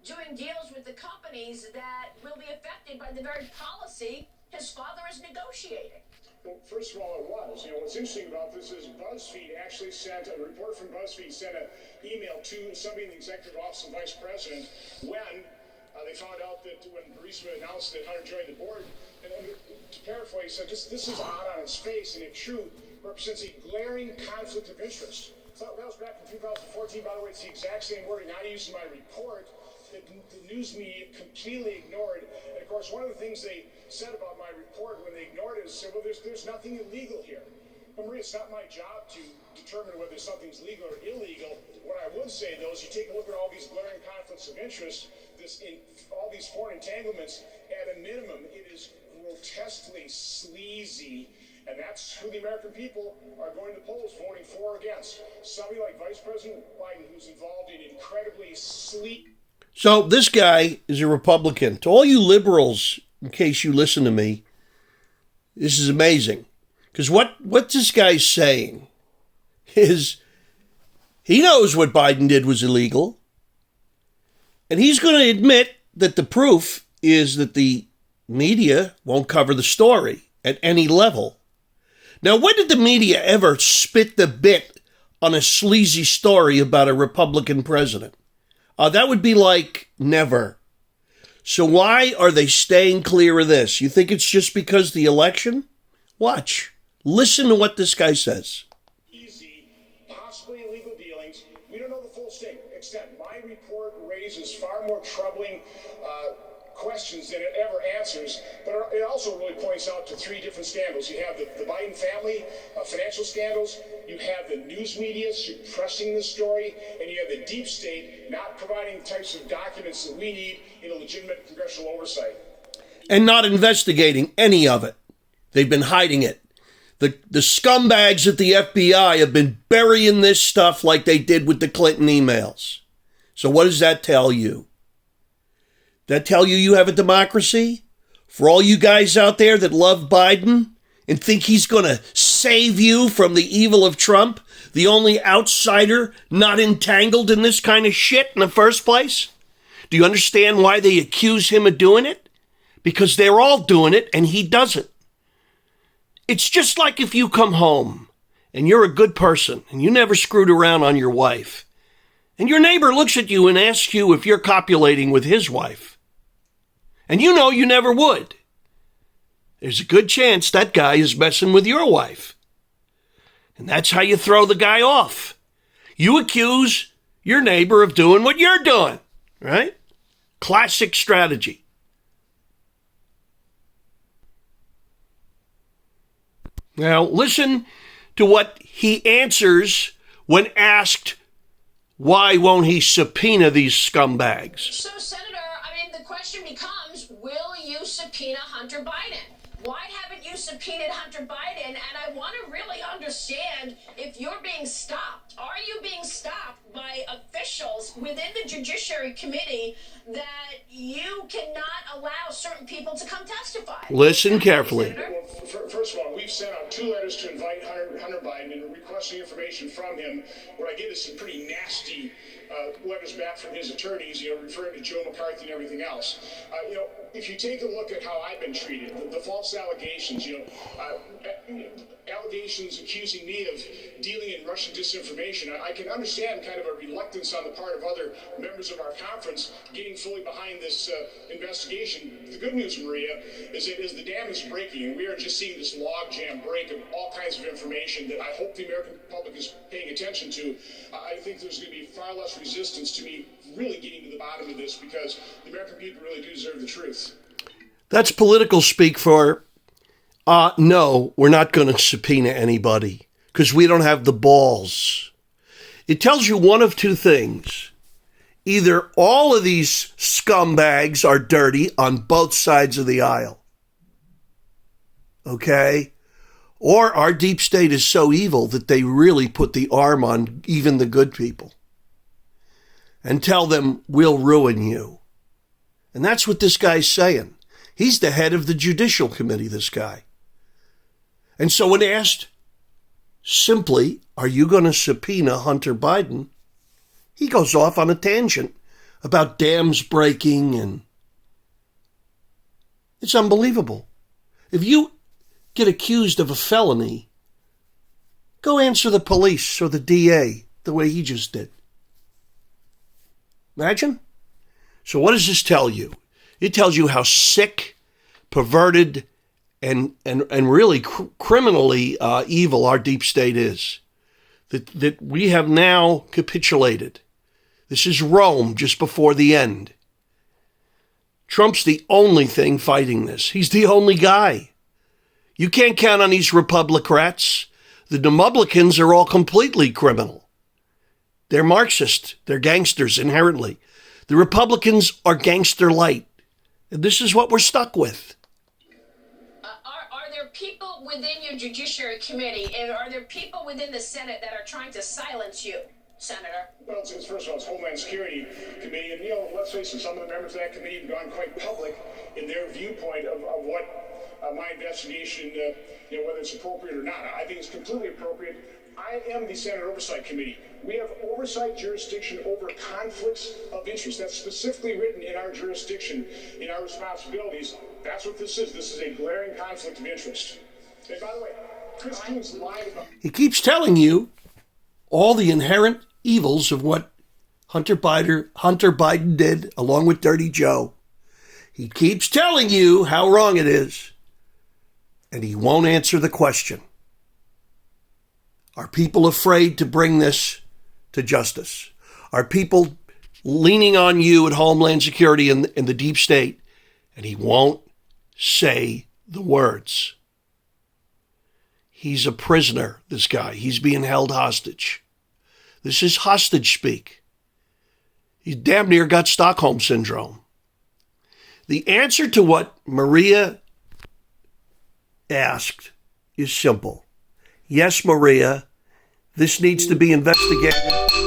doing deals with the companies that will be affected by the very policy his father is negotiating. Well, first of all, it was. What's interesting about this is BuzzFeed actually sent, a reporter from BuzzFeed sent an email to somebody in the executive office of the vice president when they found out that when Burisma announced that Hunter joined the board, and to paraphrase, said this is odd on its face, and it true represents a glaring conflict of interest. So that was back in 2014. By the way, it's the exact same wording I used in my report that the news media completely ignored. And of course, one of the things they said about my report when they ignored it is said, well, there's nothing illegal here. But Maria, it's not my job to determine whether something's legal or illegal. What I would say, though, is you take a look at all these glaring conflicts of interest, all these foreign entanglements, at a minimum, it is grotesquely sleazy. And that's who the American people are going to the polls voting for or against. Somebody like Vice President Biden, who's involved in incredibly sleek. So this guy is a Republican. To all you liberals, in case you listen to me, this is amazing. Because what this guy's saying is he knows what Biden did was illegal. And he's going to admit that the proof is that the media won't cover the story at any level. Now, when did the media ever spit the bit on a sleazy story about a Republican president? That would be like never. So why are they staying clear of this? You think it's just because the election? Watch. Listen to what this guy says. Easy, possibly illegal dealings. We don't know the full extent. My report raises far more troubling questions than it ever answers, but it also really points out to three different scandals. You have the Biden family financial scandals, you have the news media suppressing the story, and you have the deep state not providing the types of documents that we need in a legitimate congressional oversight. And not investigating any of it. They've been hiding it. The scumbags at the FBI have been burying this stuff like they did with the Clinton emails. So what does that tell you? That tell you have a democracy? For all you guys out there that love Biden and think he's going to save you from the evil of Trump, the only outsider not entangled in this kind of shit in the first place? Do you understand why they accuse him of doing it? Because they're all doing it and he doesn't. It's just like if you come home and you're a good person and you never screwed around on your wife, and your neighbor looks at you and asks you if you're copulating with his wife. And you know you never would. There's a good chance that guy is messing with your wife. And that's how you throw the guy off. You accuse your neighbor of doing what you're doing, right? Classic strategy. Now, listen to what he answers when asked, why won't he subpoena these scumbags? So, Senator, the question becomes, will you subpoena Hunter Biden? Why haven't you subpoenaed Hunter Biden? And I want to really understand if you're being stopped. Are you being stopped by officials within the Judiciary Committee that you cannot allow certain people to come testify? Listen carefully. Well, first of all, we've sent out 2 letters to invite Hunter Biden and requesting information from him. What I get is some pretty nasty letters back from his attorneys, referring to Joe McCarthy and everything else. If you take a look at how I've been treated, the false allegations, allegations accusing me of dealing in Russian disinformation, I can understand kind of a reluctance on the part of other members of our conference getting fully behind this investigation. The good news, Maria, is that as the dam is breaking, and we are just seeing this logjam break of all kinds of information that I hope the American public is paying attention to, I think there's going to be far less resistance to me really getting to the bottom of this, because the American people really do deserve the truth. That's political speak for, no, we're not going to subpoena anybody because we don't have the balls. It tells you one of two things. Either all of these scumbags are dirty on both sides of the aisle, okay? Or our deep state is so evil that they really put the arm on even the good people and tell them, we'll ruin you. And that's what this guy's saying. He's the head of the Judicial Committee, this guy. And so when asked simply, are you going to subpoena Hunter Biden? He goes off on a tangent about dams breaking, and it's unbelievable. If you get accused of a felony, go answer the police or the DA the way he just did. Imagine? So what does this tell you? It tells you how sick, perverted, and really criminally evil our deep state is. That we have now capitulated. This is Rome just before the end. Trump's the only thing fighting this. He's the only guy. You can't count on these Republicrats. The Demoublicans are all completely criminal. They're Marxist. They're gangsters inherently. The Republicans are gangster light. And this is what we're stuck with. Are there people within your Judiciary Committee, and are there people within the Senate that are trying to silence you, Senator? Well, it's first of all, it's Homeland Security Committee, and let's face it, some of the members of that committee have gone quite public in their viewpoint of what my investigation, whether it's appropriate or not. I think it's completely appropriate. I am the Senate Oversight Committee. We have oversight jurisdiction over conflicts of interest. That's specifically written in our jurisdiction, in our responsibilities. That's what this is. This is a glaring conflict of interest. And by the way, Chris Coons lied about... He keeps telling you all the inherent evils of what Hunter Biden did, along with Dirty Joe. He keeps telling you how wrong it is. And he won't answer the question. Are people afraid to bring this to justice? Are people leaning on you at Homeland Security and the deep state? And he won't say the words. He's a prisoner, this guy. He's being held hostage. This is hostage speak. He damn near got Stockholm Syndrome. The answer to what Maria asked is simple. Yes, Maria, this needs to be investigated.